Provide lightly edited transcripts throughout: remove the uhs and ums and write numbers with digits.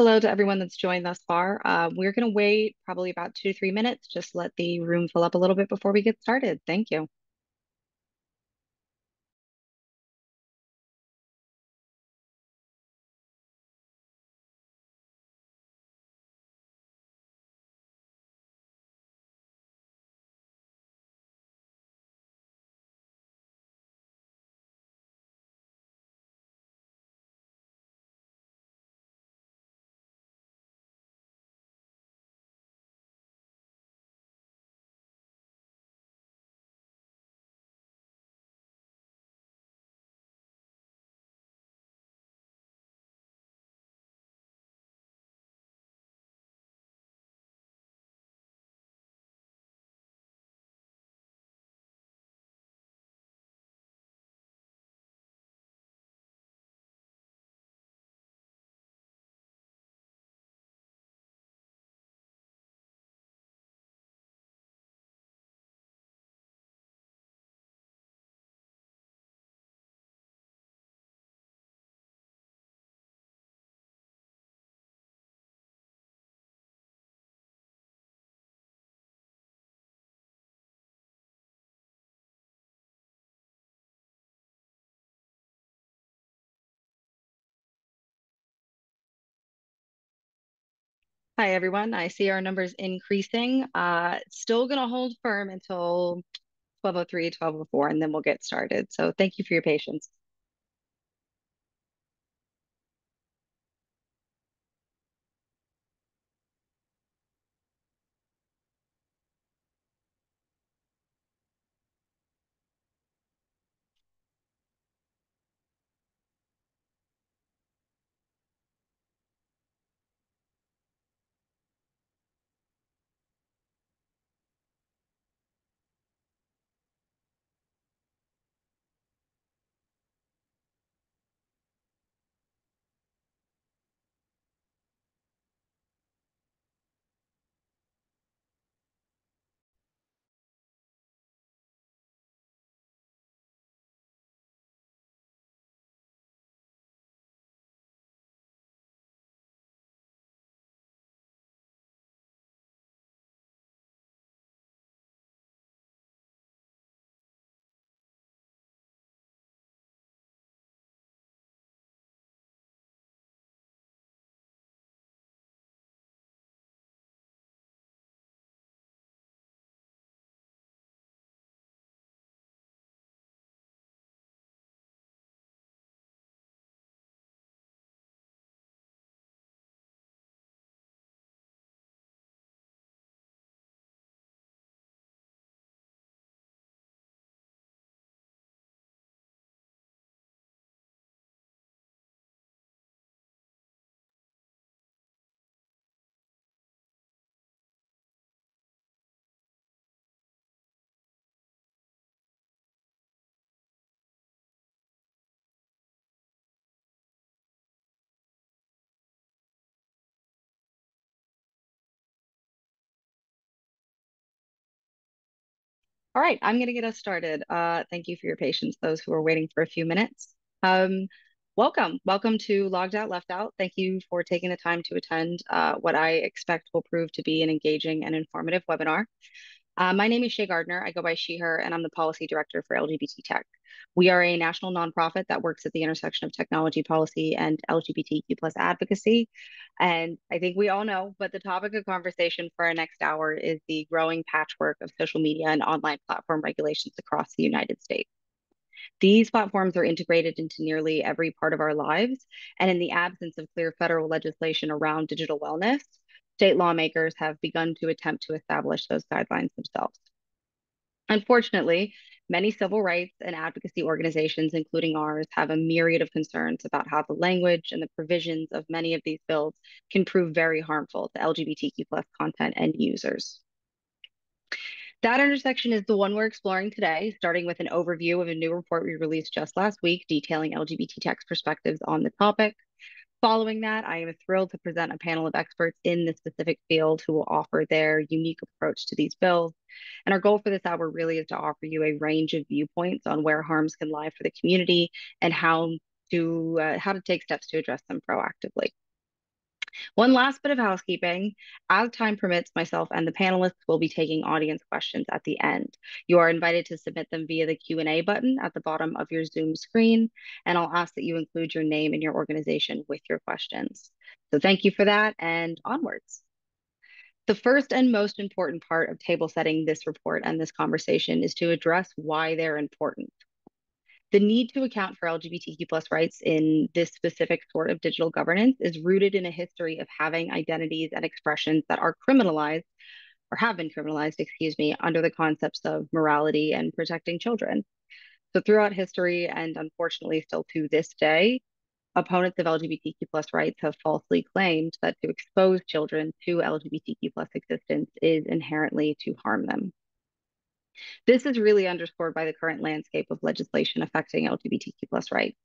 Hello to everyone that's joined thus far. We're going to wait probably about 2 to 3 minutes, just let the room fill up a little bit before we get started. Thank you. Hi, everyone. I see our numbers increasing. Still going to hold firm until 12:03, 12:04, and then we'll get started. So thank you for your patience. All right, I'm going to get us started. Thank you for your patience, those who are waiting for a few minutes. Um, welcome to Logged Out, Left Out. Thank you for taking the time to attend what I expect will prove to be an engaging and informative webinar. My name is Shay Gardner. I go by she, her, and I'm the policy director for LGBT Tech. We are a national nonprofit that works at the intersection of technology policy and LGBTQ plus advocacy. And I think we all know, but the topic of conversation for our next hour is the growing patchwork of social media and online platform regulations across the United States. These platforms are integrated into nearly every part of our lives, and in the absence of clear federal legislation around digital wellness, state lawmakers have begun to attempt to establish those guidelines themselves. Unfortunately, many civil rights and advocacy organizations, including ours, have a myriad of concerns about how the language and the provisions of many of these bills can prove very harmful to LGBTQ plus content and users. That intersection is the one we're exploring today, starting with an overview of a new report we released just last week detailing LGBT tech's perspectives on the topic. Following that, I am thrilled to present a panel of experts in the specific field who will offer their unique approach to these bills. And our goal for this hour really is to offer you a range of viewpoints on where harms can lie for the community and how to take steps to address them proactively. One last bit of housekeeping. As time permits, myself and the panelists will be taking audience questions at the end. You are invited to submit them via the Q&A button at the bottom of your Zoom screen, and I'll ask that you include your name and your organization with your questions. So thank you for that, and onwards. The first and most important part of table setting this report and this conversation is to address why they're important. The need to account for LGBTQ plus rights in this specific sort of digital governance is rooted in a history of having identities and expressions that are criminalized or have been criminalized, excuse me, under the concepts of morality and protecting children. So throughout history, and unfortunately still to this day, opponents of LGBTQ plus rights have falsely claimed that to expose children to LGBTQ plus existence is inherently to harm them. This is really underscored by the current landscape of legislation affecting LGBTQ plus rights.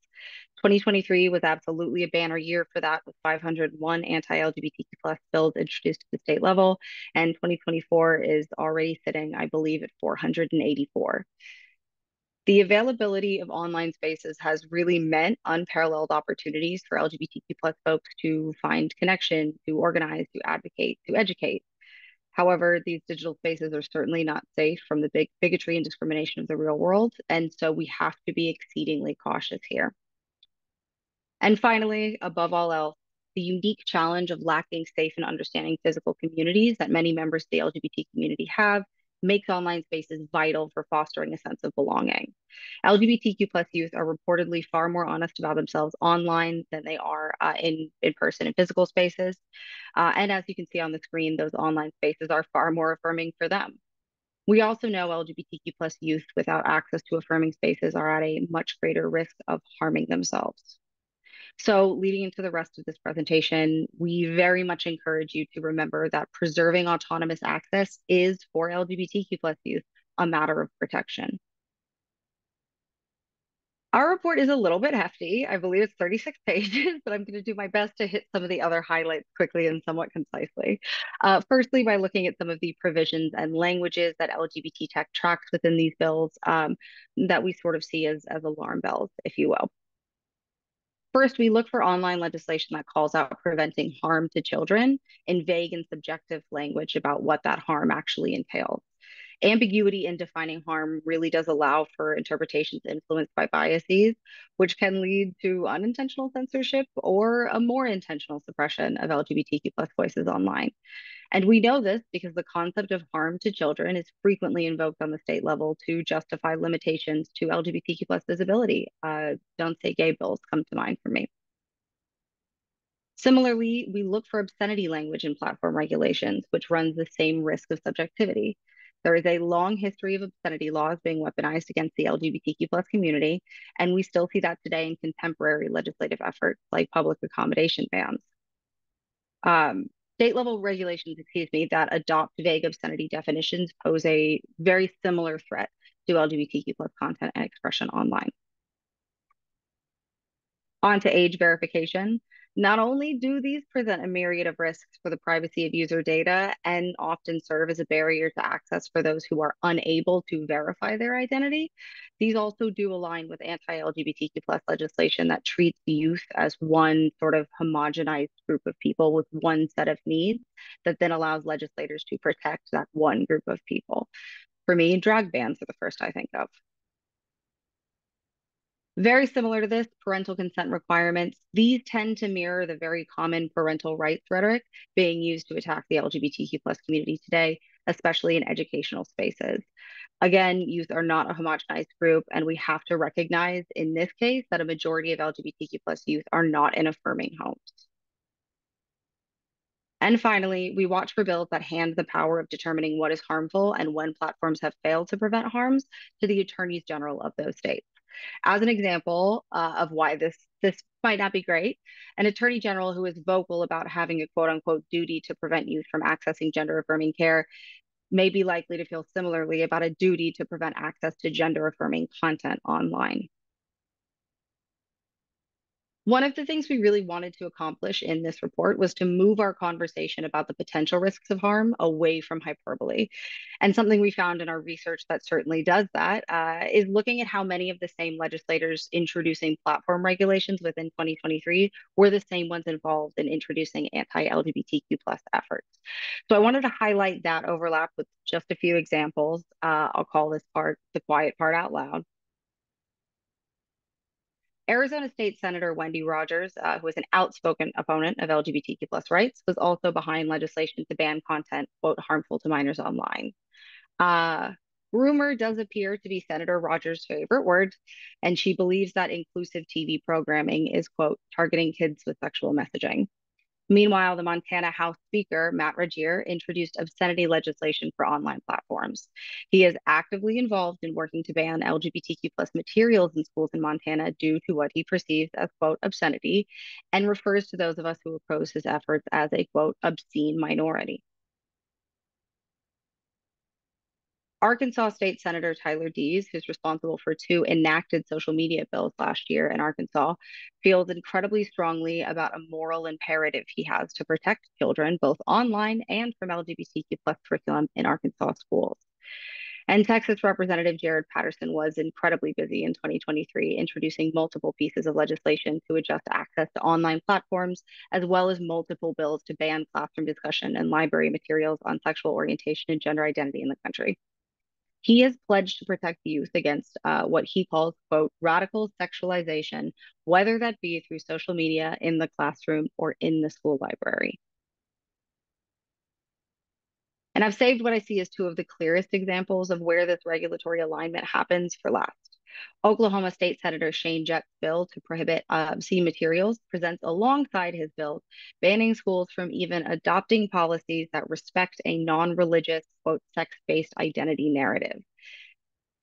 2023 was absolutely a banner year for that, with 501 anti-LGBTQ plus bills introduced at the state level, and 2024 is already sitting, I believe, at 484. The availability of online spaces has really meant unparalleled opportunities for LGBTQ plus folks to find connection, to organize, to advocate, to educate. However, these digital spaces are certainly not safe from the bigotry and discrimination of the real world, and so we have to be exceedingly cautious here. And finally, above all else, the unique challenge of lacking safe and understanding physical communities that many members of the LGBT community have makes online spaces vital for fostering a sense of belonging. LGBTQ plus youth are reportedly far more honest about themselves online than they are in person in physical spaces. And as you can see on the screen, those online spaces are far more affirming for them. We also know LGBTQ plus youth without access to affirming spaces are at a much greater risk of harming themselves. So, leading into the rest of this presentation, we very much encourage you to remember that preserving autonomous access is for LGBTQ plus youth a matter of protection. Our report is a little bit hefty. I believe it's 36 pages, but I'm going to do my best to hit some of the other highlights quickly and somewhat concisely. Firstly, by looking at some of the provisions and languages that LGBT tech tracks within these bills that we sort of see as alarm bells, if you will. First, we look for online legislation that calls out preventing harm to children in vague and subjective language about what that harm actually entails. Ambiguity in defining harm really does allow for interpretations influenced by biases, which can lead to unintentional censorship or a more intentional suppression of LGBTQ plus voices online. And we know this because the concept of harm to children is frequently invoked on the state level to justify limitations to LGBTQ plus visibility. Don't say gay bills come to mind for me. Similarly, we look for obscenity language in platform regulations, which runs the same risk of subjectivity. There is a long history of obscenity laws being weaponized against the LGBTQ plus community, and we still see that today in contemporary legislative efforts like public accommodation bans. State level regulations, excuse me, that adopt vague obscenity definitions pose a very similar threat to LGBTQ plus content and expression online. On to age verification. Not only do these present a myriad of risks for the privacy of user data and often serve as a barrier to access for those who are unable to verify their identity, these also do align with anti-LGBTQ plus legislation that treats youth as one sort of homogenized group of people with one set of needs that then allows legislators to protect that one group of people. For me, drag bans are the first I think of. Very similar to this, parental consent requirements. These tend to mirror the very common parental rights rhetoric being used to attack the LGBTQ plus community today, especially in educational spaces. Again, youth are not a homogenized group, and we have to recognize in this case that a majority of LGBTQ plus youth are not in affirming homes. And finally, we watch for bills that hand the power of determining what is harmful and when platforms have failed to prevent harms to the attorneys general of those states. As an example of why this might not be great, an attorney general who is vocal about having a quote unquote duty to prevent youth from accessing gender affirming care may be likely to feel similarly about a duty to prevent access to gender affirming content online. One of the things we really wanted to accomplish in this report was to move our conversation about the potential risks of harm away from hyperbole. And something we found in our research that certainly does that is looking at how many of the same legislators introducing platform regulations within 2023 were the same ones involved in introducing anti-LGBTQ plus efforts. So I wanted to highlight that overlap with just a few examples. I'll call this part the quiet part out loud. Arizona State Senator Wendy Rogers, who is an outspoken opponent of LGBTQ plus rights, was also behind legislation to ban content, quote, harmful to minors online. Uh, Rumor does appear to be Senator Rogers' favorite word, and she believes that inclusive TV programming is, quote, targeting kids with sexual messaging. Meanwhile, the Montana House Speaker, Matt Regier, introduced obscenity legislation for online platforms. He is actively involved in working to ban LGBTQ plus materials in schools in Montana due to what he perceives as, quote, obscenity, and refers to those of us who oppose his efforts as a, quote, obscene minority. Arkansas State Senator Tyler Dees, who's responsible for two enacted social media bills last year in Arkansas, feels incredibly strongly about a moral imperative he has to protect children, both online and from LGBTQ plus curriculum in Arkansas schools. And Texas Representative Jared Patterson was incredibly busy in 2023, introducing multiple pieces of legislation to adjust access to online platforms, as well as multiple bills to ban classroom discussion and library materials on sexual orientation and gender identity in the country. He has pledged to protect youth against what he calls, quote, radical sexualization, whether that be through social media, in the classroom, or in the school library. And I've saved what I see as two of the clearest examples of where this regulatory alignment happens for last. Oklahoma State Senator Shane Jett's bill to prohibit obscene materials presents alongside his bill banning schools from even adopting policies that respect a non-religious, quote, sex-based identity narrative.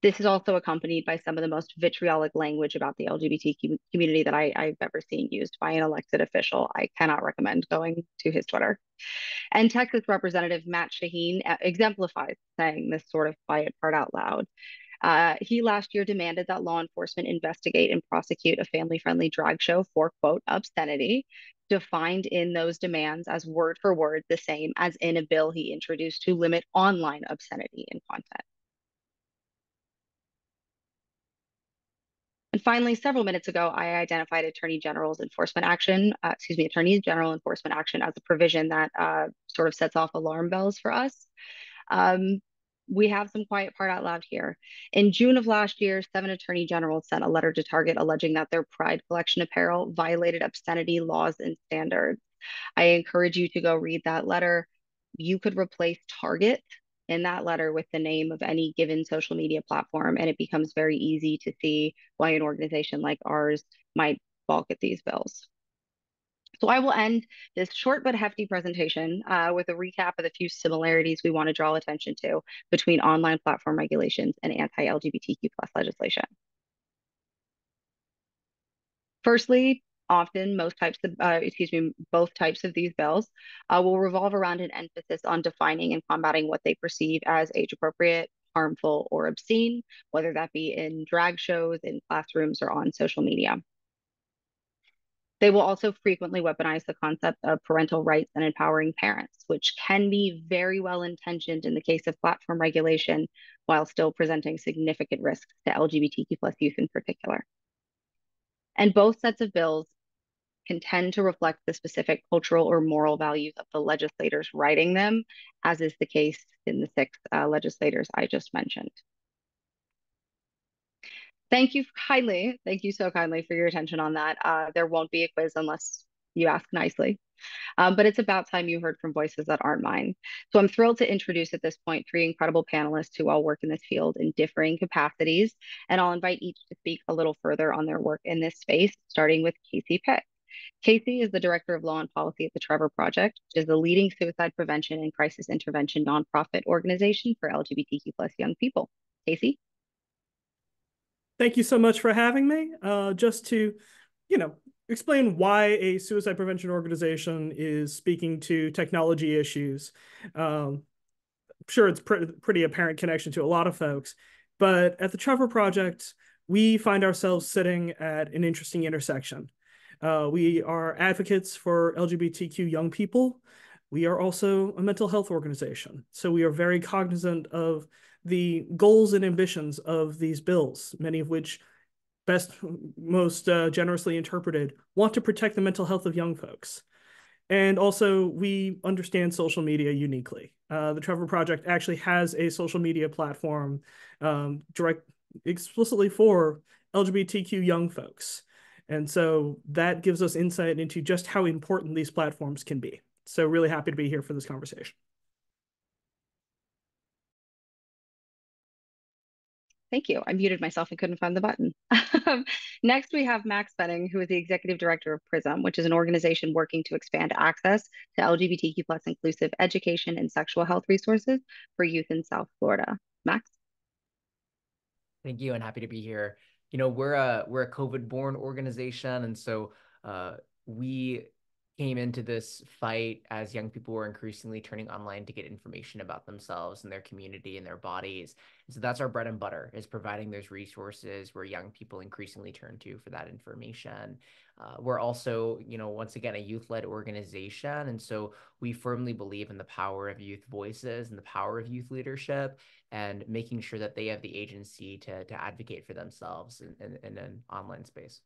This is also accompanied by some of the most vitriolic language about the LGBT community that I've ever seen used by an elected official. I cannot recommend going to his Twitter. And Texas Representative Matt Shaheen exemplifies saying this sort of quiet part out loud. He last year demanded that law enforcement investigate and prosecute a family friendly drag show for, quote, obscenity, defined in those demands as word for word the same as in a bill he introduced to limit online obscenity in content. And finally, several minutes ago, I identified Attorney General enforcement action as a provision that sort of sets off alarm bells for us. Um, we have some quiet part out loud here. In June of last year, 7 attorney generals sent a letter to Target alleging that their Pride collection apparel violated obscenity laws and standards. I encourage you to go read that letter. You could replace Target in that letter with the name of any given social media platform, and it becomes very easy to see why an organization like ours might balk at these bills. So I will end this short but hefty presentation with a recap of the few similarities we want to draw attention to between online platform regulations and anti-LGBTQ plus legislation. Firstly, often both types of these bills will revolve around an emphasis on defining and combating what they perceive as age appropriate, harmful, or obscene, whether that be in drag shows, in classrooms, or on social media. They will also frequently weaponize the concept of parental rights and empowering parents, which can be very well intentioned in the case of platform regulation, while still presenting significant risks to LGBTQ plus youth in particular. And both sets of bills can tend to reflect the specific cultural or moral values of the legislators writing them, as is the case in the 6 legislators I just mentioned. Thank you kindly. Thank you so kindly for your attention on that. There won't be a quiz unless you ask nicely. But it's about time you heard from voices that aren't mine. So I'm thrilled to introduce at this point 3 incredible panelists who all work in this field in differing capacities. And I'll invite each to speak a little further on their work in this space, starting with Casey Pitt. Casey is the Director of Law and Policy at the Trevor Project, which is the leading suicide prevention and crisis intervention nonprofit organization for LGBTQ plus young people. Casey? Thank you so much for having me. Just to, explain why a suicide prevention organization is speaking to technology issues. I'm sure it's pretty apparent connection to a lot of folks, but at the Trevor Project, we find ourselves sitting at an interesting intersection. We are advocates for LGBTQ young people. We are also a mental health organization. So we are very cognizant of the goals and ambitions of these bills, many of which most generously interpreted, want to protect the mental health of young folks. And also, we understand social media uniquely. The Trevor Project actually has a social media platform direct explicitly for LGBTQ young folks. And so that gives us insight into just how important these platforms can be. So really happy to be here for this conversation. Thank you. I muted myself and couldn't find the button. Next, we have Max Benning, who is the executive director of PRISM, which is an organization working to expand access to LGBTQ plus inclusive education and sexual health resources for youth in South Florida. Max? Thank you, and happy to be here. You know, we're a COVID-born organization, and so we came into this fight as young people were increasingly turning online to get information about themselves and their community and their bodies. And so that's our bread and butter, is providing those resources where young people increasingly turn to for that information. We're also, you know, once again, a youth-led organization. And so we firmly believe in the power of youth voices and the power of youth leadership and making sure that they have the agency to advocate for themselves in an online space.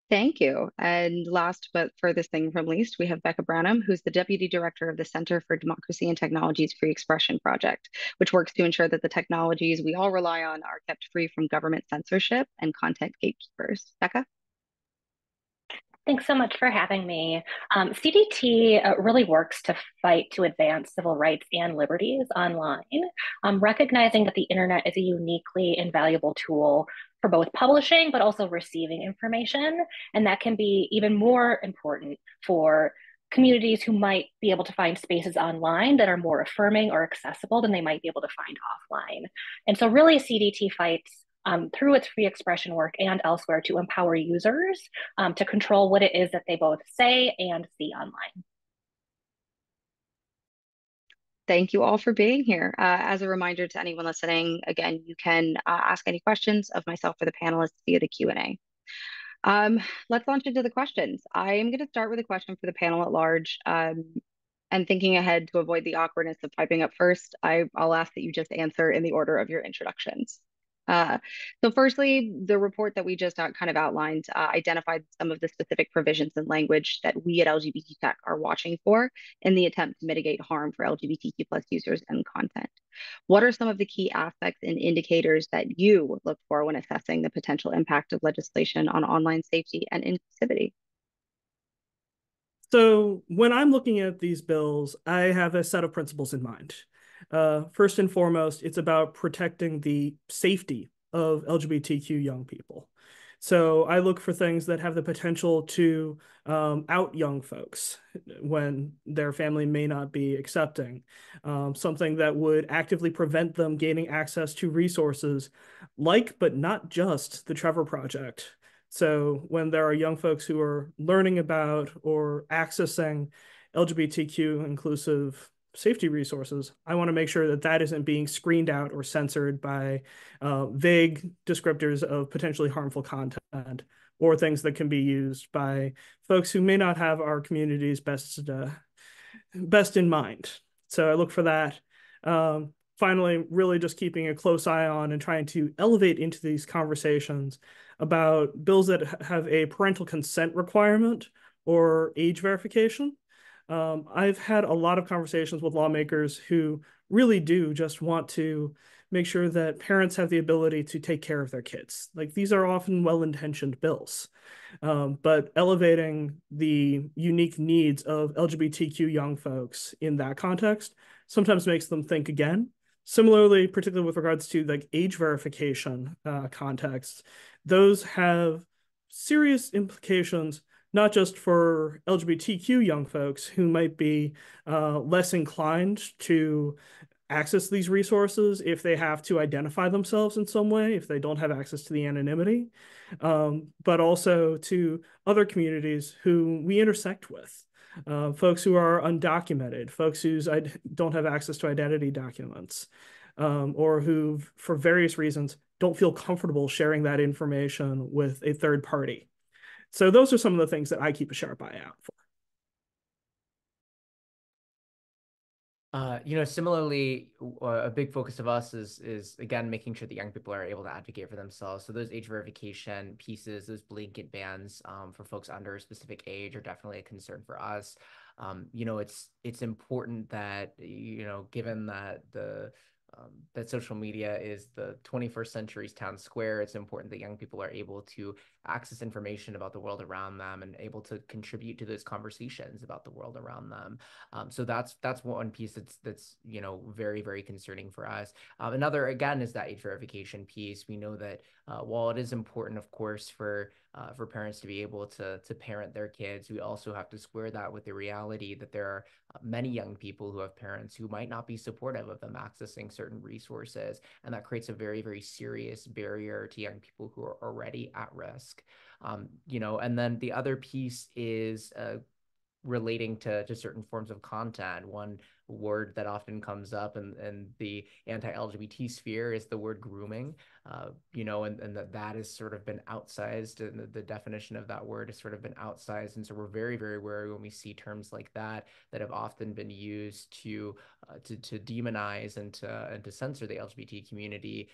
Thank you. And last but furthest thing from least, we have Becca Branham, who's the Deputy Director of the Center for Democracy and Technology's Free Expression Project, which works to ensure that the technologies we all rely on are kept free from government censorship and content gatekeepers. Becca? Thanks so much for having me. CDT really works to fight to advance civil rights and liberties online, recognizing that the internet is a uniquely invaluable tool for both publishing but also receiving information. And that can be even more important for communities who might be able to find spaces online that are more affirming or accessible than they might be able to find offline. And so really CDT fights through its free expression work and elsewhere to empower users to control what it is that they both say and see online. Thank you all for being here. As a reminder to anyone listening, again, you can ask any questions of myself or the panelists via the Q&A. Let's launch into the questions. I am going to start with a question for the panel at large. And thinking ahead to avoid the awkwardness of piping up first, I'll ask that you just answer in the order of your introductions. So firstly, the report that we just kind of outlined identified some of the specific provisions and language that we at LGBT Tech are watching for in the attempt to mitigate harm for LGBTQ plus users and content. What are some of the key aspects and indicators that you look for when assessing the potential impact of legislation on online safety and inclusivity? So when I'm looking at these bills, I have a set of principles in mind. First and foremost, it's about protecting the safety of LGBTQ young people. So I look for things that have the potential to out young folks when their family may not be accepting, something that would actively prevent them gaining access to resources like, but not just, the Trevor Project. So when there are young folks who are learning about or accessing LGBTQ inclusive safety resources, I want to make sure that that isn't being screened out or censored by vague descriptors of potentially harmful content or things that can be used by folks who may not have our community's best in mind. So I look for that. Finally, really just keeping a close eye on and trying to elevate into these conversations about bills that have a parental consent requirement or age verification. I've had a lot of conversations with lawmakers who really do just want to make sure that parents have the ability to take care of their kids. Like, these are often well-intentioned bills, but elevating the unique needs of LGBTQ young folks in that context sometimes makes them think again. Similarly, particularly with regards to like age verification contexts, those have serious implications not just for LGBTQ young folks who might be less inclined to access these resources if they have to identify themselves in some way, if they don't have access to the anonymity, but also to other communities who we intersect with, folks who are undocumented, folks who don't have access to identity documents, or who, for various reasons, don't feel comfortable sharing that information with a third party. So those are some of the things that I keep a sharp eye out for. Similarly, a big focus of us is again making sure that young people are able to advocate for themselves. So those age verification pieces, those blanket bans for folks under a specific age are definitely a concern for us. It's important that given that that social media is the 21st century's town square, it's important that young people are able to access information about the world around them and able to contribute to those conversations about the world around them. So that's one piece that's very, very concerning for us. Another, again, is that age verification piece. We know that while it is important, of course, for parents to be able to parent their kids, we also have to square that with the reality that there are many young people who have parents who might not be supportive of them accessing certain resources, and that creates a very, very serious barrier to young people who are already at risk. And then the other piece is relating to certain forms of content. One word that often comes up in the anti-LGBT sphere is the word grooming, and that has sort of been outsized, and the definition of that word has sort of been outsized. And so we're very, very wary when we see terms like that have often been used to demonize and to censor the LGBT community,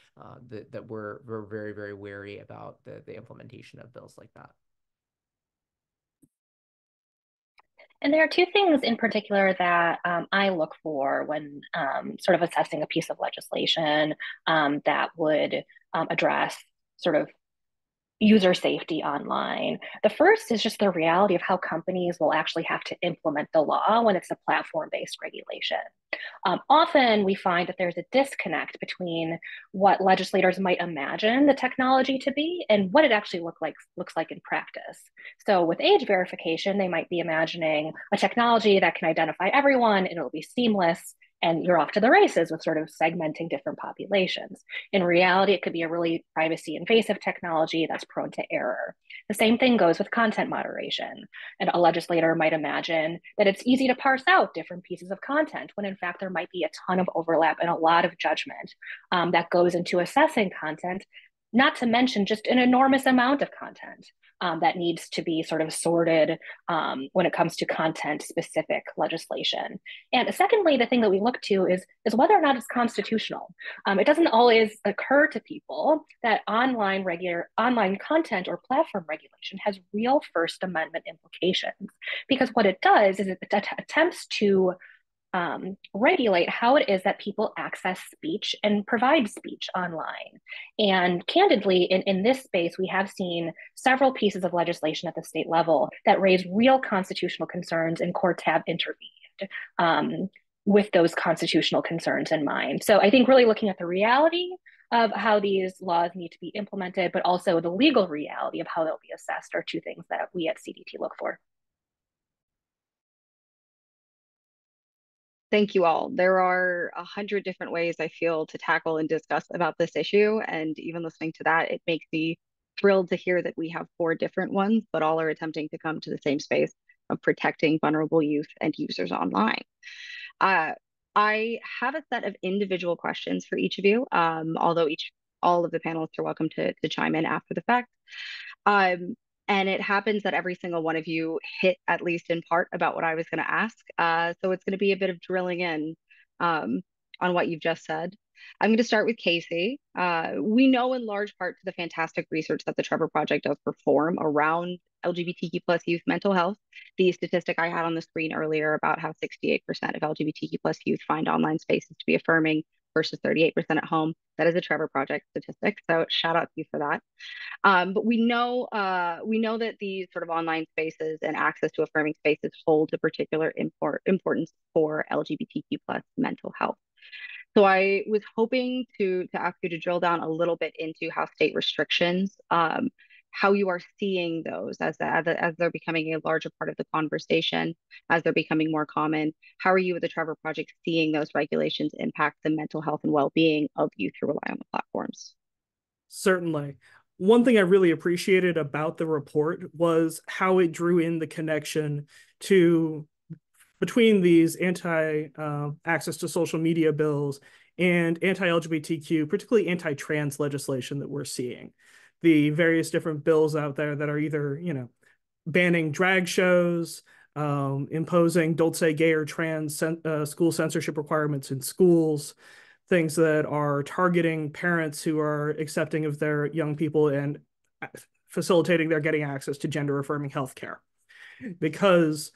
that we're very, very wary about the implementation of bills like that. And there are two things in particular that I look for when sort of assessing a piece of legislation that would address sort of user safety online. The first is just the reality of how companies will actually have to implement the law when it's a platform-based regulation. Often we find that there's a disconnect between what legislators might imagine the technology to be and what it actually looks like in practice. So with age verification, they might be imagining a technology that can identify everyone and it'll be seamless, and you're off to the races with sort of segmenting different populations. In reality, it could be a really privacy invasive technology that's prone to error. The same thing goes with content moderation. And a legislator might imagine that it's easy to parse out different pieces of content when in fact there might be a ton of overlap and a lot of judgment that goes into assessing content, not to mention just an enormous amount of content that needs to be sort of sorted when it comes to content specific legislation. And secondly, the thing that we look to is whether or not it's constitutional. It doesn't always occur to people that online content or platform regulation has real First Amendment implications, because what it does is it attempts to regulate how it is that people access speech and provide speech online. And candidly, in this space, we have seen several pieces of legislation at the state level that raise real constitutional concerns, and courts have intervened with those constitutional concerns in mind. So I think really looking at the reality of how these laws need to be implemented, but also the legal reality of how they'll be assessed are two things that we at CDT look for. Thank you all. There are 100 different ways I feel to tackle and discuss about this issue. And even listening to that, it makes me thrilled to hear that we have 4 different ones, but all are attempting to come to the same space of protecting vulnerable youth and users online. I have a set of individual questions for each of you, although all of the panelists are welcome to chime in after the fact. And it happens that every single one of you hit at least in part about what I was going to ask. So it's going to be a bit of drilling in on what you've just said. I'm going to start with Casey. We know in large part to the fantastic research that the Trevor Project does perform around LGBTQ plus youth mental health. The statistic I had on the screen earlier about how 68% of LGBTQ plus youth find online spaces to be affirming versus 38% at home. That is a Trevor Project statistic. So shout out to you for that. But we know that these sort of online spaces and access to affirming spaces hold a particular importance for LGBTQ plus mental health. So I was hoping to ask you to drill down a little bit into how state restrictions, how you are seeing those as they're becoming a larger part of the conversation, as they're becoming more common. How are you at the Trevor Project seeing those regulations impact the mental health and well-being of youth who rely on the platforms? Certainly. One thing I really appreciated about the report was how it drew in the connection between these anti-access to social media bills and anti-LGBTQ, particularly anti-trans legislation that we're seeing. The various different bills out there that are either, banning drag shows, imposing don't say gay or trans school censorship requirements in schools, things that are targeting parents who are accepting of their young people and facilitating their getting access to gender affirming healthcare. Because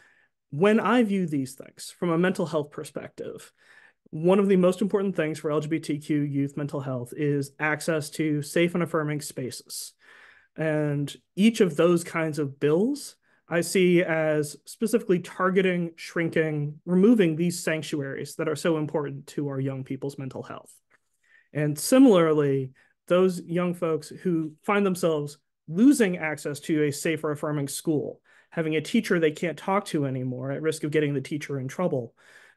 when I view these things from a mental health perspective, one of the most important things for LGBTQ youth mental health is access to safe and affirming spaces. And each of those kinds of bills I see as specifically targeting, shrinking, removing these sanctuaries that are so important to our young people's mental health. And similarly, those young folks who find themselves losing access to a safe or affirming school, having a teacher they can't talk to anymore at risk of getting the teacher in trouble,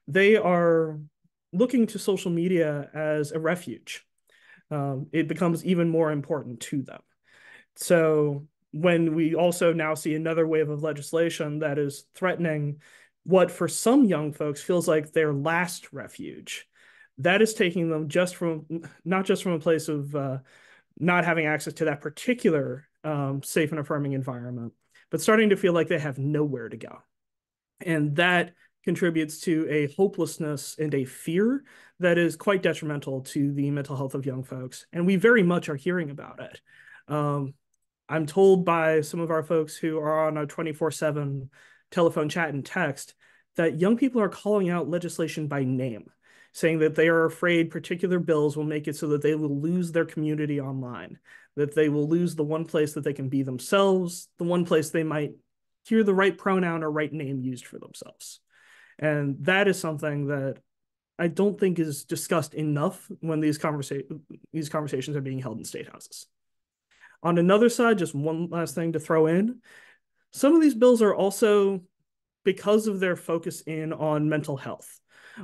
they are looking to social media as a refuge. It becomes even more important to them. So when we also now see another wave of legislation that is threatening what for some young folks feels like their last refuge, that is taking them not just from a place of not having access to that particular safe and affirming environment, but starting to feel like they have nowhere to go. And that contributes to a hopelessness and a fear that is quite detrimental to the mental health of young folks. And we very much are hearing about it. I'm told by some of our folks who are on a 24/7 telephone chat and text that young people are calling out legislation by name, saying that they are afraid particular bills will make it so that they will lose their community online, that they will lose the one place that they can be themselves, the one place they might hear the right pronoun or right name used for themselves. And that is something that I don't think is discussed enough when these conversations are being held in state houses. On another side, just one last thing to throw in, some of these bills are also, because of their focus in on mental health,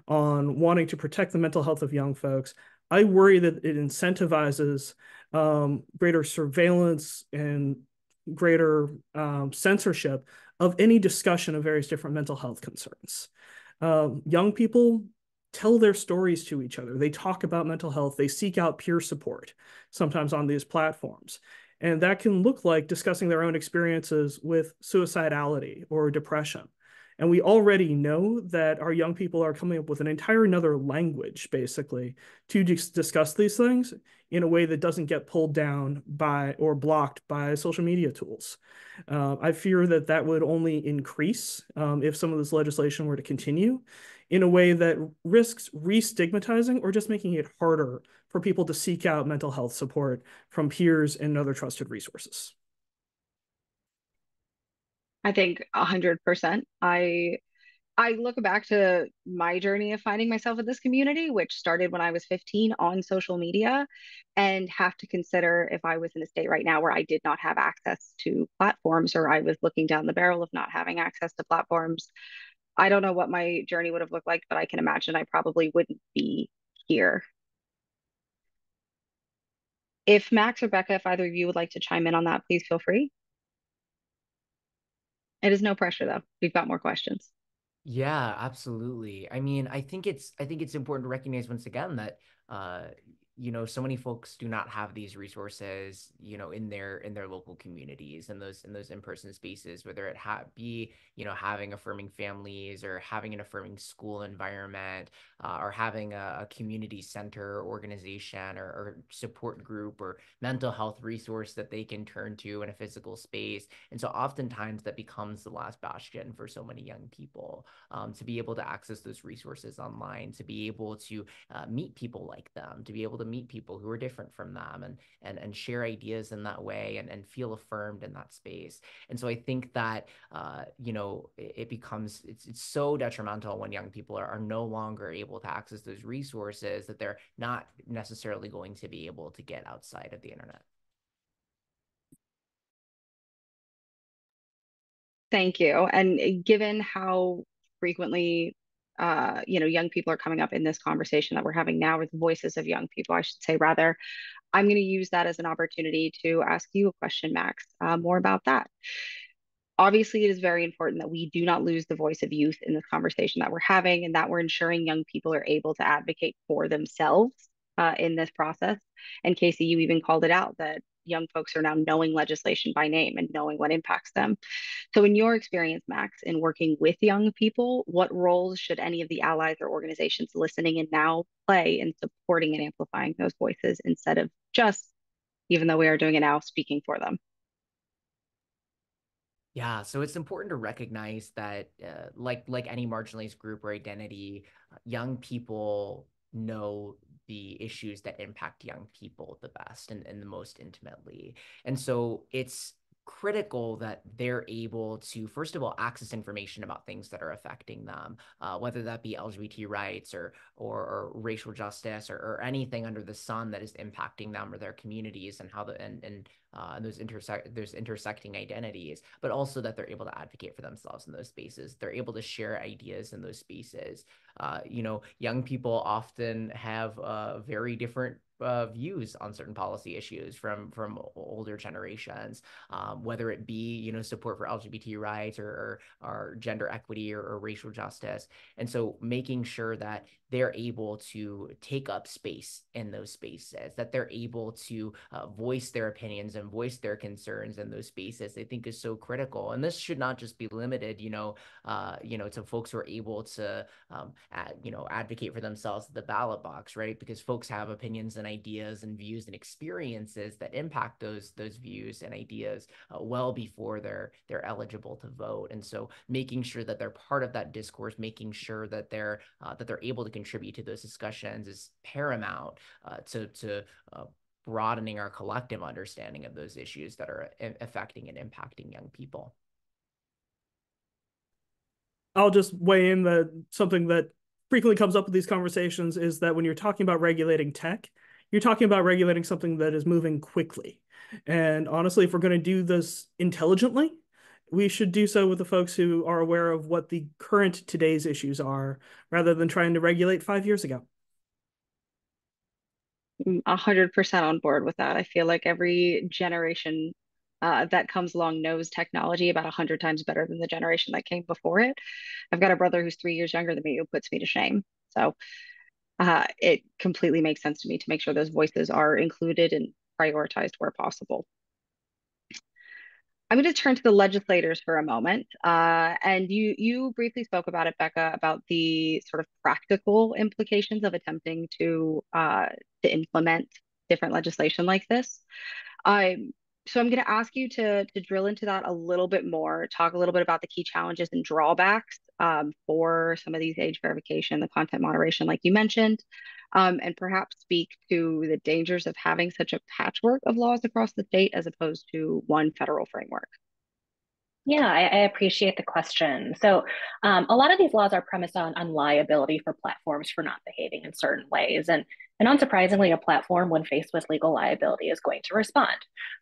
on wanting to protect the mental health of young folks, I worry that it incentivizes greater surveillance and greater censorship of any discussion of various different mental health concerns. Young people tell their stories to each other. They talk about mental health. They seek out peer support, sometimes on these platforms. And that can look like discussing their own experiences with suicidality or depression. And we already know that our young people are coming up with an entire another language, basically, to discuss these things in a way that doesn't get pulled down by or blocked by social media tools. I fear that that would only increase if some of this legislation were to continue in a way that risks re-stigmatizing or just making it harder for people to seek out mental health support from peers and other trusted resources. I think 100%. I look back to my journey of finding myself in this community, which started when I was 15 on social media, and have to consider if I was in a state right now where I did not have access to platforms, or I was looking down the barrel of not having access to platforms. I don't know what my journey would have looked like, but I can imagine I probably wouldn't be here. If Max or Becca, if either of you would like to chime in on that, please feel free. It is no pressure though. We've got more questions. Yeah, absolutely. I mean, I think it's important to recognize once again that so many folks do not have these resources, in their local communities and those in-person spaces, whether it be, having affirming families or having an affirming school environment, or having a community center organization or support group or mental health resource that they can turn to in a physical space. And so oftentimes that becomes the last bastion for so many young people, to be able to access those resources online, to be able to meet people like them, to be able to meet people who are different from them and share ideas in that way and feel affirmed in that space. And so I think that, it becomes, it's so detrimental when young people are no longer able to access those resources that they're not necessarily going to be able to get outside of the internet. Thank you. And given how frequently, young people are coming up in this conversation that we're having now with voices of young people, I should say, rather, I'm going to use that as an opportunity to ask you a question, Max, more about that. Obviously, it is very important that we do not lose the voice of youth in this conversation that we're having, and that we're ensuring young people are able to advocate for themselves in this process. And Casey, you even called it out that young folks are now knowing legislation by name and knowing what impacts them. So, in your experience, Max, in working with young people, what roles should any of the allies or organizations listening in now play in supporting and amplifying those voices instead of just, even though we are doing it now, speaking for them? Yeah, so it's important to recognize that, like any marginalized group or identity, young people know the issues that impact young people the best and the most intimately. And so it's critical that they're able to, first of all, access information about things that are affecting them, whether that be LGBT rights or racial justice or anything under the sun that is impacting them or their communities and how those intersecting identities, but also that they're able to advocate for themselves in those spaces. They're able to share ideas in those spaces. Young people often have very different views on certain policy issues from older generations, whether it be support for LGBT rights or gender equity or racial justice. And so making sure that they're able to take up space in those spaces, that they're able to voice their opinions and voice their concerns in those spaces, I think is so critical. And this should not just be limited, to folks who are able to, advocate for themselves at the ballot box, right? Because folks have opinions and ideas and views and experiences that impact those views and ideas well before they're eligible to vote. And so making sure that they're part of that discourse, making sure that they're able to contribute to those discussions is paramount to broadening our collective understanding of those issues that are affecting and impacting young people. I'll just weigh in that something that frequently comes up with these conversations is that when you're talking about regulating tech, you're talking about regulating something that is moving quickly. And honestly, if we're going to do this intelligently, we should do so with the folks who are aware of what the current today's issues are, rather than trying to regulate 5 years ago. 100% on board with that. I feel like every generation that comes along knows technology about 100 times better than the generation that came before it. I've got a brother who's 3 years younger than me, who puts me to shame. So it completely makes sense to me to make sure those voices are included and prioritized where possible. I'm going to turn to the legislators for a moment. And you briefly spoke about it, Becca, about the sort of practical implications of attempting to implement different legislation like this. So I'm going to ask you to drill into that a little bit more, talk a little bit about the key challenges and drawbacks for some of these age verification, the content moderation, like you mentioned, and perhaps speak to the dangers of having such a patchwork of laws across the state as opposed to one federal framework. Yeah, I appreciate the question. So a lot of these laws are premised on liability for platforms for not behaving in certain ways. And unsurprisingly, a platform, when faced with legal liability, is going to respond.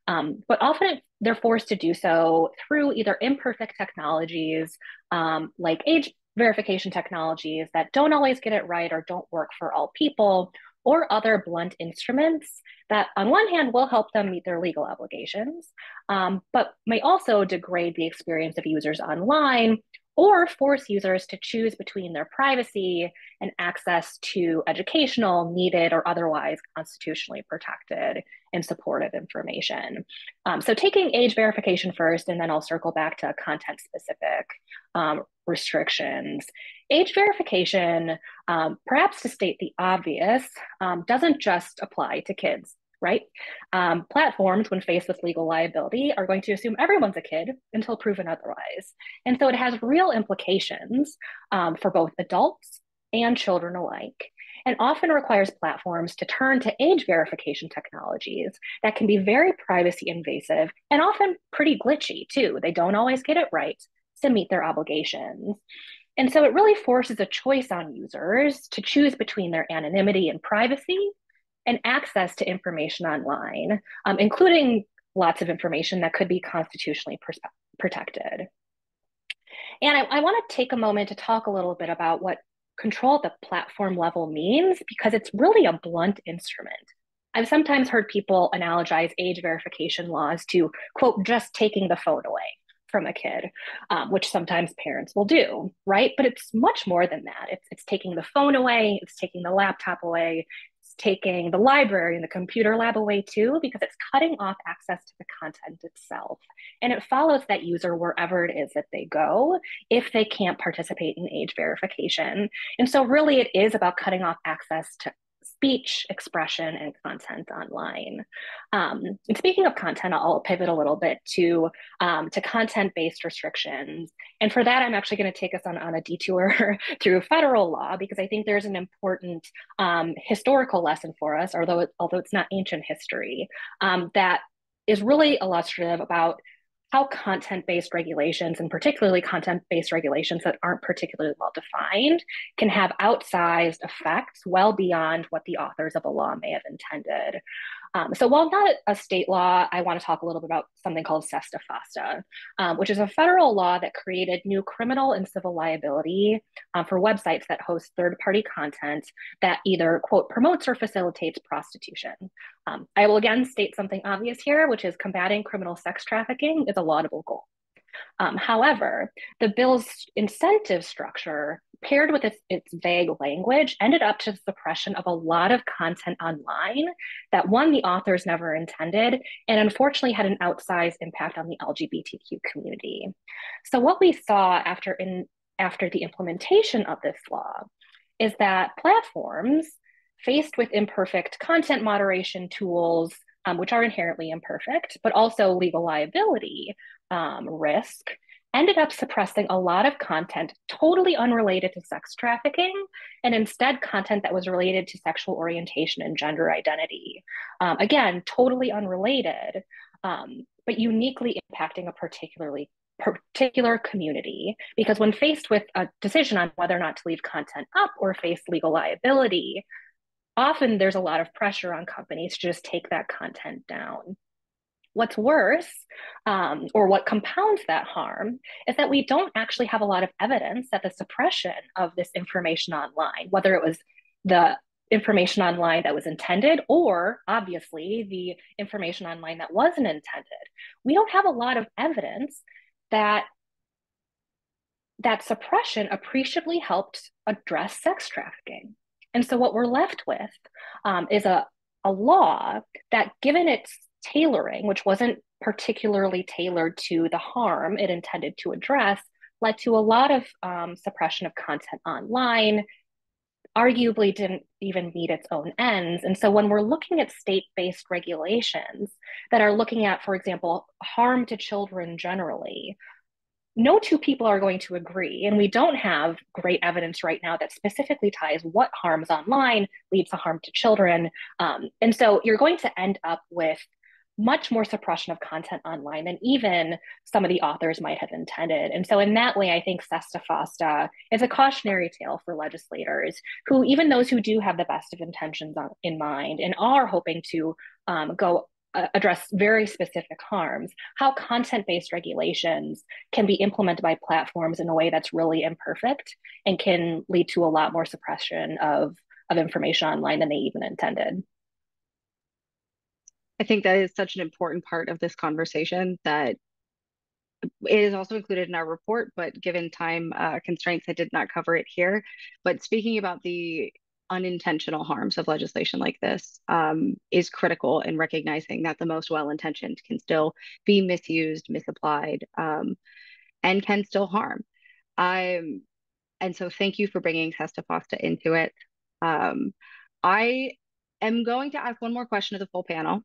But often they're forced to do so through either imperfect technologies, like age verification technologies that don't always get it right or don't work for all people, or other blunt instruments that, on one hand, will help them meet their legal obligations, but may also degrade the experience of users online or force users to choose between their privacy and access to educational, needed, or otherwise constitutionally protected and supportive information. So taking age verification first, and then I'll circle back to content-specific restrictions. Age verification, perhaps to state the obvious, doesn't just apply to kids, right? Platforms, when faced with legal liability, are going to assume everyone's a kid until proven otherwise. And so it has real implications for both adults and children alike, and often requires platforms to turn to age verification technologies that can be very privacy invasive and often pretty glitchy too. They don't always get it right to meet their obligations. And so it really forces a choice on users to choose between their anonymity and privacy and access to information online, including lots of information that could be constitutionally protected. And I want to take a moment to talk a little bit about what control at the platform level means, because it's really a blunt instrument. I've sometimes heard people analogize age verification laws to, quote, just taking the phone away from a kid, which sometimes parents will do, right? But it's much more than that. It's taking the phone away, it's taking the laptop away, it's taking the library and the computer lab away too, because it's cutting off access to the content itself. And it follows that user wherever it is that they go if they can't participate in age verification. And so really it is about cutting off access to speech, expression, and content online. And speaking of content, I'll pivot a little bit to content-based restrictions. And for that, I'm actually going to take us on a detour through federal law, because I think there's an important historical lesson for us, although it's not ancient history, that is really illustrative about how content-based regulations, and particularly content-based regulations that aren't particularly well defined, can have outsized effects well beyond what the authors of a law may have intended. So while not a state law, I want to talk a little bit about something called SESTA FOSTA, which is a federal law that created new criminal and civil liability for websites that host third-party content that either, quote, promotes or facilitates prostitution. I will again state something obvious here, which is combating criminal sex trafficking is a laudable goal. However, the bill's incentive structure, paired with its vague language, ended up to the suppression of a lot of content online that, one, the authors never intended, and unfortunately had an outsized impact on the LGBTQ community. So what we saw after the implementation of this law is that platforms faced with imperfect content moderation tools, which are inherently imperfect, but also legal liability risk, ended up suppressing a lot of content totally unrelated to sex trafficking, and instead content that was related to sexual orientation and gender identity. Again, totally unrelated, but uniquely impacting a particular community, because when faced with a decision on whether or not to leave content up or face legal liability, often there's a lot of pressure on companies to just take that content down. What's worse, or what compounds that harm, is that we don't actually have a lot of evidence that the suppression of this information online, whether it was the information online that was intended or obviously the information online that wasn't intended, we don't have a lot of evidence that that suppression appreciably helped address sex trafficking. And so what we're left with is a law that, given its tailoring, which wasn't particularly tailored to the harm it intended to address, led to a lot of suppression of content online, arguably didn't even meet its own ends. And so when we're looking at state-based regulations that are looking at, for example, harm to children generally, no two people are going to agree. And we don't have great evidence right now that specifically ties what harms online leads to harm to children. And so you're going to end up with much more suppression of content online than even some of the authors might have intended. And so in that way, I think SESTA FOSTA is a cautionary tale for legislators who, even those who do have the best of intentions in mind and are hoping to address very specific harms, how content-based regulations can be implemented by platforms in a way that's really imperfect and can lead to a lot more suppression of information online than they even intended. I think that is such an important part of this conversation that it is also included in our report, but given time constraints, I did not cover it here. But speaking about the unintentional harms of legislation like this is critical in recognizing that the most well-intentioned can still be misused, misapplied, and can still harm. And so thank you for bringing SESTA FOSTA into it. I am going to ask one more question to the full panel.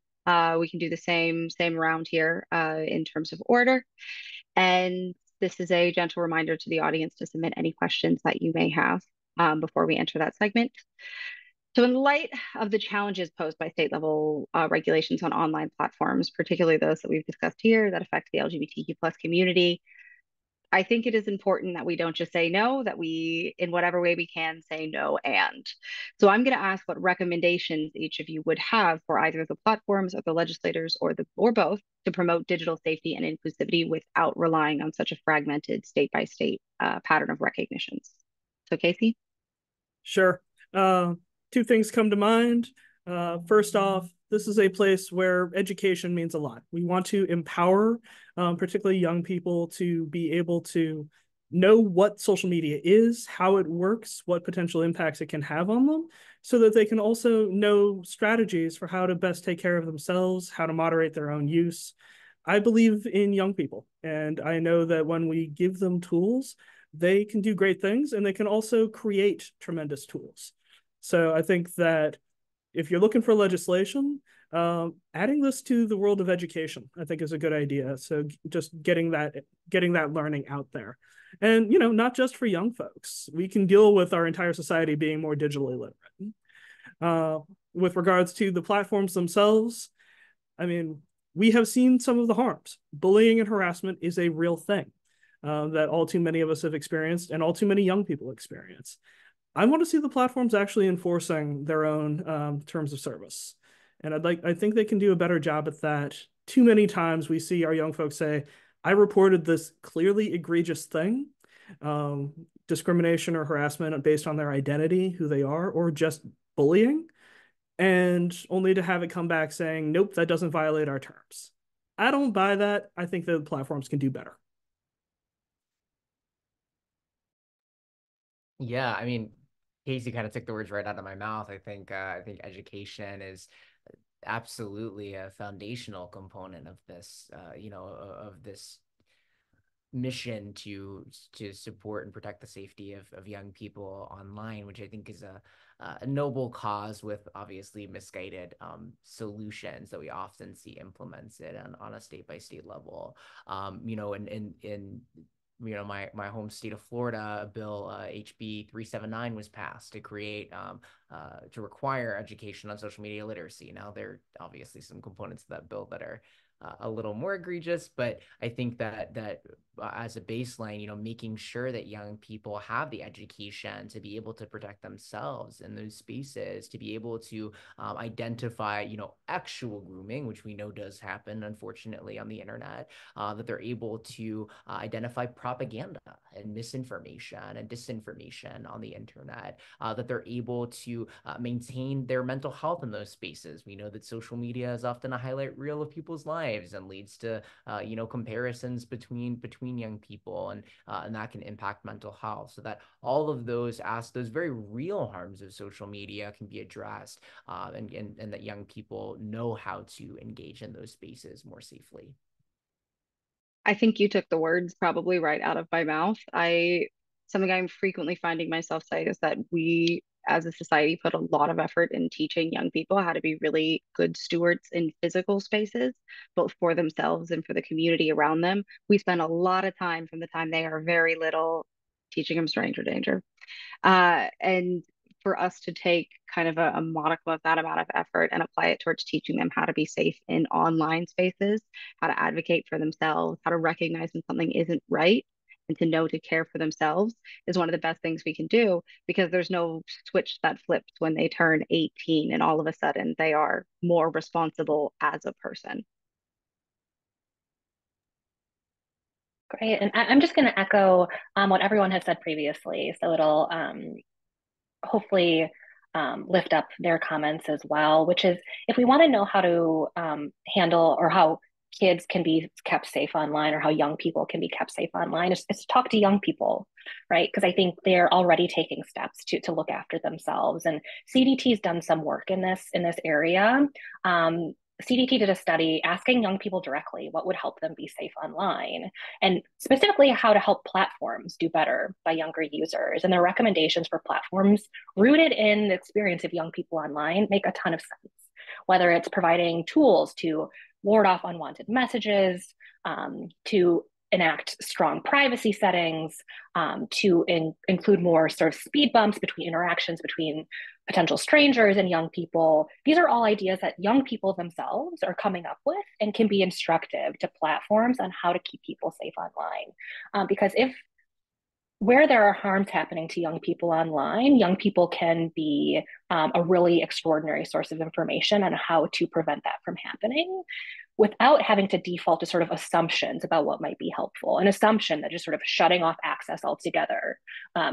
We can do the same round here in terms of order. And this is a gentle reminder to the audience to submit any questions that you may have before we enter that segment. So in light of the challenges posed by state level regulations on online platforms, particularly those that we've discussed here that affect the LGBTQ+ community, I think it is important that we don't just say no, that we, in whatever way we can, say no and. So I'm going to ask what recommendations each of you would have for either the platforms or the legislators or both to promote digital safety and inclusivity without relying on such a fragmented state-by-state pattern of recognitions. So Casey? Sure. Two things come to mind. First off, this is a place where education means a lot. We want to empower, particularly young people, to be able to know what social media is, how it works, what potential impacts it can have on them, so that they can also know strategies for how to best take care of themselves, how to moderate their own use. I believe in young people, and I know that when we give them tools, they can do great things, and they can also create tremendous tools. So I think that if you're looking for legislation, adding this to the world of education, I think, is a good idea. So just getting that learning out there, and not just for young folks. We can deal with our entire society being more digitally literate. With regards to the platforms themselves, I mean, we have seen some of the harms. Bullying and harassment is a real thing that all too many of us have experienced, and all too many young people experience. I want to see the platforms actually enforcing their own terms of service. And I think they can do a better job at that. Too many times we see our young folks say, I reported this clearly egregious thing, discrimination or harassment based on their identity, who they are, or just bullying, and only to have it come back saying, nope, that doesn't violate our terms. I don't buy that. I think the platforms can do better. Yeah, I mean, Casey kind of took the words right out of my mouth. I think education is absolutely a foundational component of this, of this mission to support and protect the safety of young people online, which I think is a noble cause with obviously misguided solutions that we often see implemented on a state by state level. In my home state of Florida, Bill HB 379 was passed to create to require education on social media literacy. Now, there are obviously some components of that bill that are a little more egregious, but I think that as a baseline, making sure that young people have the education to be able to protect themselves in those spaces, to be able to identify, actual grooming, which we know does happen, unfortunately, on the internet, that they're able to identify propaganda and misinformation and disinformation on the internet, that they're able to maintain their mental health in those spaces. We know that social media is often a highlight reel of people's lives and leads to comparisons between young people, and that can impact mental health. So that all of those very real harms of social media can be addressed, and that young people know how to engage in those spaces more safely. I think you took the words probably right out of my mouth. Something I'm frequently finding myself say is that we as a society put a lot of effort in teaching young people how to be really good stewards in physical spaces, both for themselves and for the community around them. We spend a lot of time from the time they are very little teaching them stranger danger. And for us to take kind of a modicum of that amount of effort and apply it towards teaching them how to be safe in online spaces, how to advocate for themselves, how to recognize when something isn't right, and to know to care for themselves is one of the best things we can do, because there's no switch that flips when they turn 18 and all of a sudden they are more responsible as a person. Great. And I'm just going to echo what everyone has said previously. So it'll hopefully lift up their comments as well, which is, if we want to know how to handle, or how kids can be kept safe online, or how young people can be kept safe online, is to talk to young people, right? Because I think they're already taking steps to look after themselves. And CDT's done some work in this area. CDT did a study asking young people directly what would help them be safe online, and specifically how to help platforms do better by younger users. And their recommendations for platforms rooted in the experience of young people online make a ton of sense, whether it's providing tools to ward off unwanted messages, to enact strong privacy settings, to include more sort of speed bumps between interactions between potential strangers and young people. These are all ideas that young people themselves are coming up with and can be instructive to platforms on how to keep people safe online. Because where there are harms happening to young people online, young people can be a really extraordinary source of information on how to prevent that from happening. without having to default to sort of assumptions about what might be helpful. An assumption that just sort of shutting off access altogether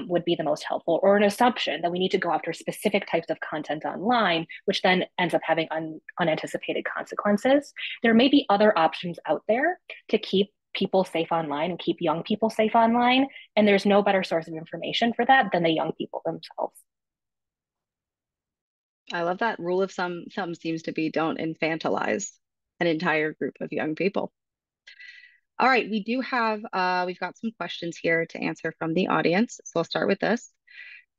would be the most helpful, or an assumption that we need to go after specific types of content online, which then ends up having unanticipated consequences. There may be other options out there to keep people safe online and keep young people safe online. And there's no better source of information for that than the young people themselves. I love that rule of thumb seems to be don't infantilize an entire group of young people. All right, we do have, we've got some questions here to answer from the audience. So I'll start with this.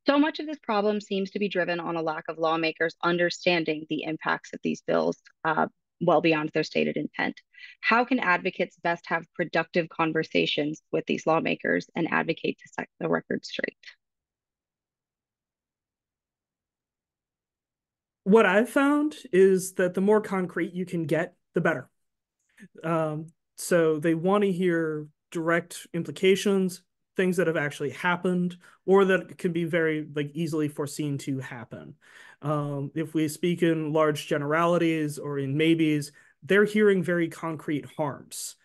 So much of this problem seems to be driven on a lack of lawmakers understanding the impacts of these bills well beyond their stated intent. How can advocates best have productive conversations with these lawmakers and advocate to set the record straight? What I've found is that the more concrete you can get, the better. So they want to hear direct implications, things that have actually happened, or that can be very easily foreseen to happen. If we speak in large generalities or in maybes, they're hearing very concrete harms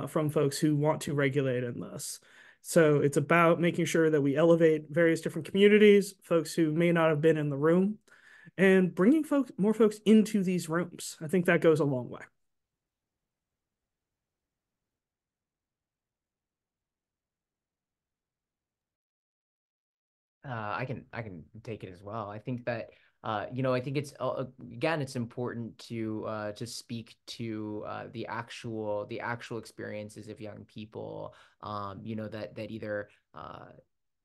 from folks who want to regulate in this. So it's about making sure that we elevate various different communities, folks who may not have been in the room, and bringing more folks into these rooms. I think that goes a long way. I can take it as well. I think that I think it's again, it's important to speak to the actual experiences of young people, that either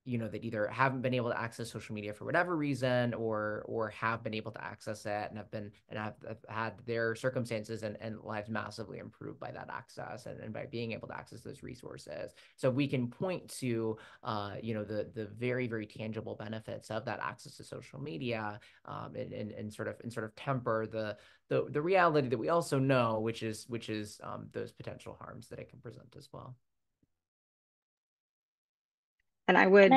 that either haven't been able to access social media for whatever reason, or have been able to access it and have had their circumstances and lives massively improved by that access and by being able to access those resources. So we can point to the very, very tangible benefits of that access to social media, and sort of temper the reality that we also know, which is those potential harms that it can present as well. And I would,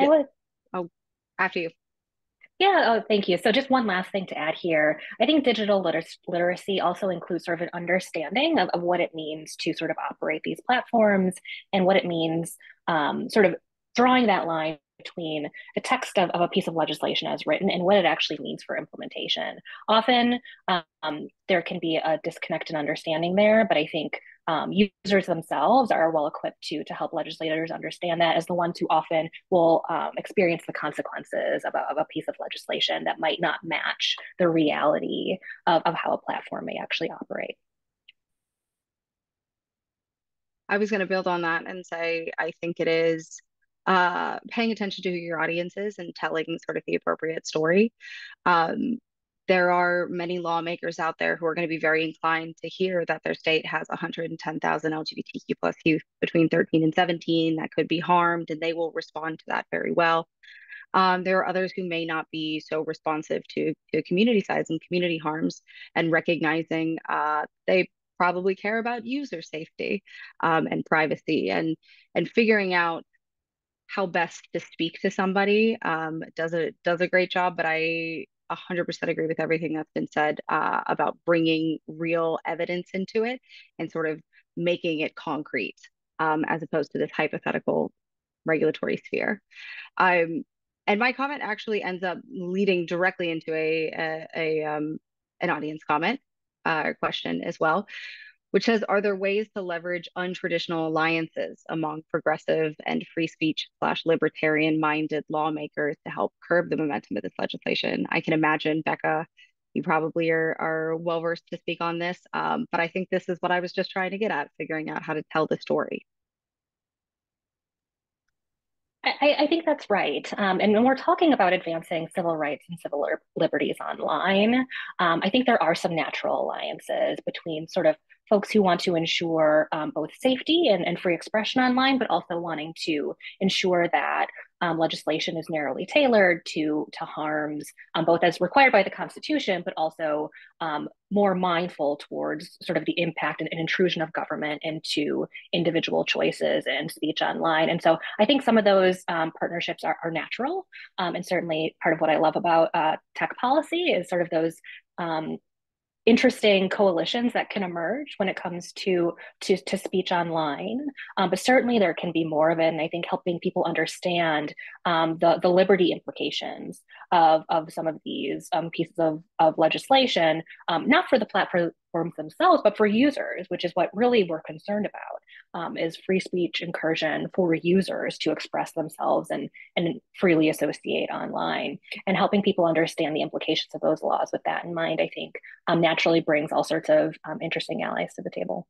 oh, after you. Yeah, oh, thank you. So just one last thing to add here. I think digital literacy also includes sort of an understanding of what it means to sort of operate these platforms and what it means, sort of drawing that line between the text of a piece of legislation as written and what it actually means for implementation. Often there can be a disconnect in understanding there, but I think users themselves are well equipped to help legislators understand that, as the ones who often will experience the consequences of a piece of legislation that might not match the reality of how a platform may actually operate. I was going to build on that and say, I think it is paying attention to who your audience is and telling sort of the appropriate story. There are many lawmakers out there who are going to be very inclined to hear that their state has 110,000 LGBTQ plus youth between 13 and 17 that could be harmed, and they will respond to that very well. There are others who may not be so responsive to community size and community harms, and recognizing they probably care about user safety and privacy, and figuring out how best to speak to somebody. Does a great job, but I 100% agree with everything that's been said about bringing real evidence into it and sort of making it concrete, as opposed to this hypothetical regulatory sphere. And my comment actually ends up leading directly into an audience comment question as well, which says, are there ways to leverage untraditional alliances among progressive and free speech / libertarian minded lawmakers to help curb the momentum of this legislation? I can imagine, Becca, you probably are well versed to speak on this, but I think this is what I was just trying to get at, figuring out how to tell the story. I think that's right. And when we're talking about advancing civil rights and civil liberties online, I think there are some natural alliances between sort of folks who want to ensure both safety and free expression online, but also wanting to ensure that legislation is narrowly tailored to harms, both as required by the Constitution, but also more mindful towards sort of the impact and intrusion of government into individual choices and speech online. And so I think some of those partnerships are natural. And certainly part of what I love about tech policy is sort of those interesting coalitions that can emerge when it comes to speech online. But certainly there can be more of it, and I think helping people understand the liberty implications of some of these pieces of legislation, not for the platforms themselves, but for users, which is what really we're concerned about, is free speech incursion for users to express themselves and freely associate online. And helping people understand the implications of those laws with that in mind, I think naturally brings all sorts of interesting allies to the table.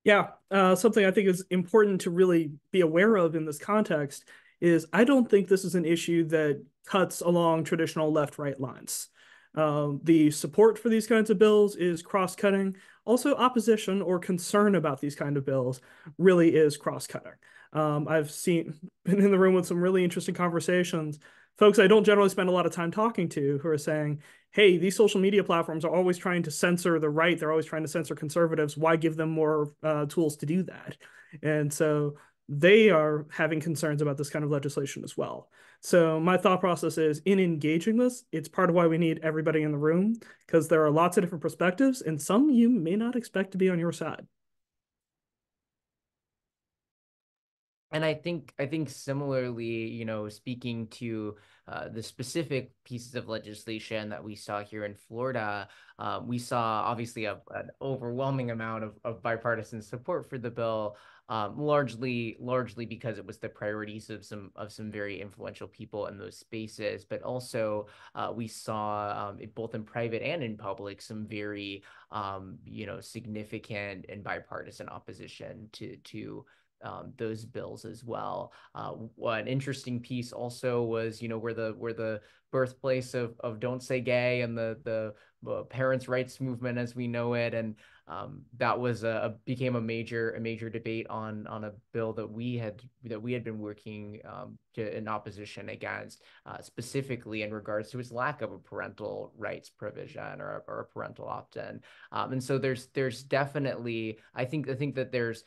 Yeah, something I think is important to really be aware of in this context is I don't think this is an issue that cuts along traditional left-right lines. The support for these kinds of bills is cross-cutting. Also, opposition or concern about these kind of bills really is cross-cutting. I've been in the room with some really interesting conversations. Folks I don't generally spend a lot of time talking to who are saying, hey, these social media platforms are always trying to censor the right. They're always trying to censor conservatives. Why give them more tools to do that? And so they are having concerns about this kind of legislation as well. So my thought process is in engaging this, it's part of why we need everybody in the room, because there are lots of different perspectives and some you may not expect to be on your side. And I think similarly, you know, speaking to the specific pieces of legislation that we saw here in Florida, we saw obviously an overwhelming amount of bipartisan support for the bill, largely because it was the priorities of some very influential people in those spaces. But also we saw both in private and in public some very you know, significant and bipartisan opposition to those bills as well. One interesting piece also was, you know, we're the birthplace of Don't Say Gay and the parents' rights movement as we know it, and that was became a major debate on a bill that we had been working in opposition against, specifically in regards to its lack of a parental rights provision or a parental opt-in. And so there's definitely I think that there's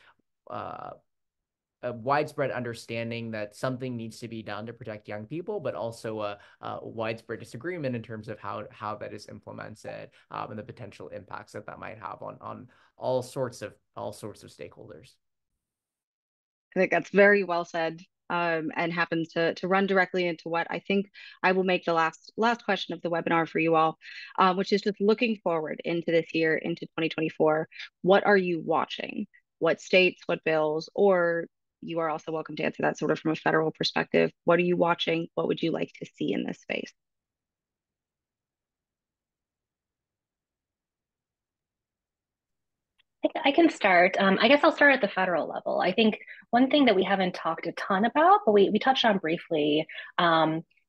a widespread understanding that something needs to be done to protect young people, but also a widespread disagreement in terms of how that is implemented, and the potential impacts that might have on all sorts of stakeholders. I think that's very well said, and happens to run directly into what I think I will make the last question of the webinar for you all, which is just looking forward into this year, into 2024. What are you watching? What states, what bills, or you are also welcome to answer that sort of from a federal perspective. What are you watching? What would you like to see in this space? I can start. I guess I'll start at the federal level. I think one thing that we haven't talked a ton about, but we touched on briefly,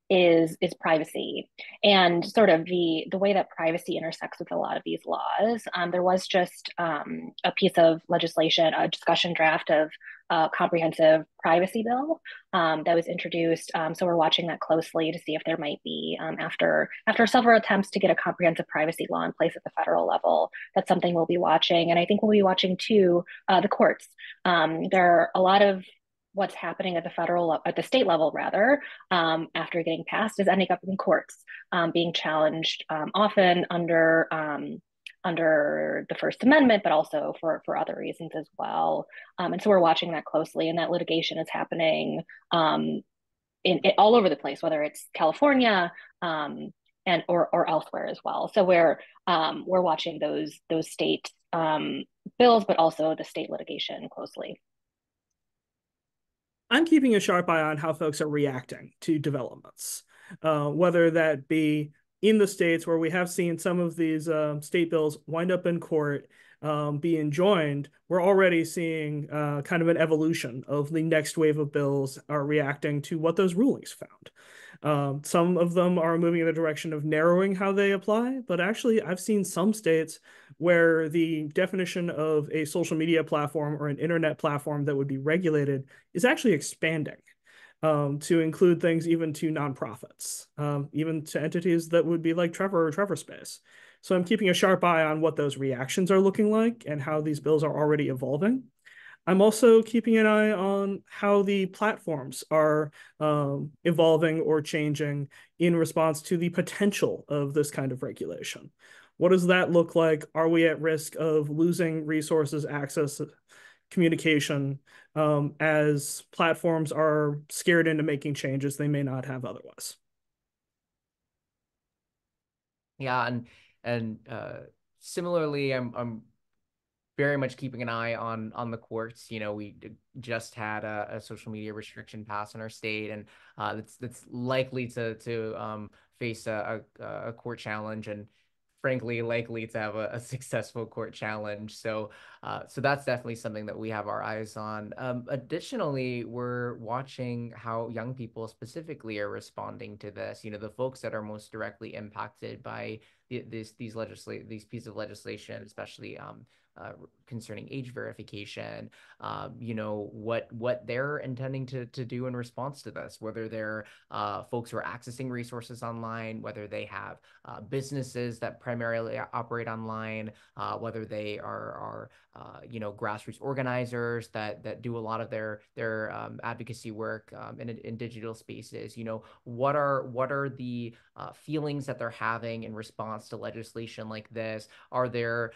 is privacy and sort of the way that privacy intersects with a lot of these laws. There was just a piece of legislation, a discussion draft of a comprehensive privacy bill that was introduced. So we're watching that closely to see if there might be, after several attempts to get a comprehensive privacy law in place at the federal level, that's something we'll be watching. And I think we'll be watching too the courts. There are a lot of what's happening at the state level rather, after getting passed, is ending up in courts, being challenged, often under the First Amendment, but also for other reasons as well. And so we're watching that closely, and that litigation is happening all over the place, whether it's California or elsewhere as well. So we're watching those state bills, but also the state litigation closely. I'm keeping a sharp eye on how folks are reacting to developments, whether that be in the states where we have seen some of these state bills wind up in court, be enjoined. We're already seeing kind of an evolution of the next wave of bills are reacting to what those rulings found. Some of them are moving in the direction of narrowing how they apply, but actually I've seen some states where the definition of a social media platform or an internet platform that would be regulated is actually expanding to include things even to nonprofits, even to entities that would be like Trevor or Trevor Space. So I'm keeping a sharp eye on what those reactions are looking like and how these bills are already evolving. I'm also keeping an eye on how the platforms are evolving or changing in response to the potential of this kind of regulation. What does that look like? Are we at risk of losing resources, access, communication, as platforms are scared into making changes they may not have otherwise? Yeah, and similarly, I'm very much keeping an eye on the courts. You know, we just had a social media restriction passed in our state, and that's likely to face a court challenge, and frankly likely to have a successful court challenge. So that's definitely something that we have our eyes on. Additionally, we're watching how young people specifically are responding to this. You know, the folks that are most directly impacted by these pieces of legislation, especially concerning age verification, you know, what they're intending to do in response to this, whether they're folks who are accessing resources online, whether they have businesses that primarily operate online, whether they are you know, grassroots organizers that do a lot of their advocacy work in digital spaces. You know, what are the feelings that they're having in response to legislation like this? Are there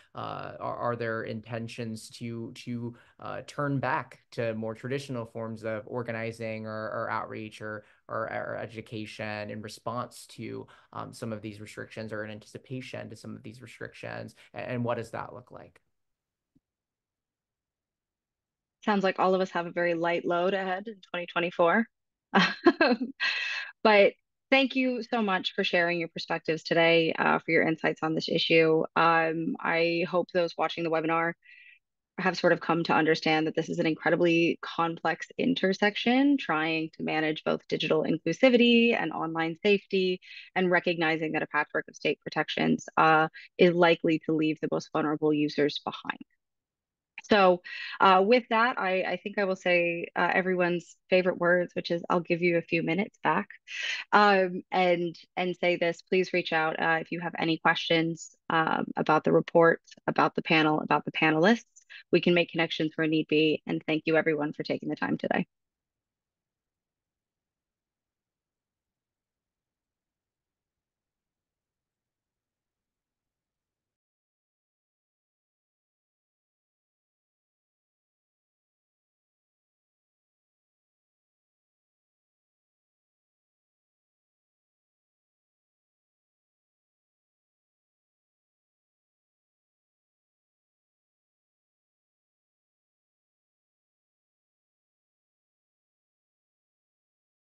intentions to turn back to more traditional forms of organizing or outreach or education in response to some of these restrictions, or in anticipation to some of these restrictions? And what does that look like? Sounds like all of us have a very light load ahead in 2024. But thank you so much for sharing your perspectives today, for your insights on this issue. I hope those watching the webinar have sort of come to understand that this is an incredibly complex intersection, trying to manage both digital inclusivity and online safety, and recognizing that a patchwork of state protections is likely to leave the most vulnerable users behind. So, with that, I think I will say everyone's favorite words, which is I'll give you a few minutes back, and say this. Please reach out if you have any questions about the report, about the panel, about the panelists. We can make connections where need be. And thank you, everyone, for taking the time today.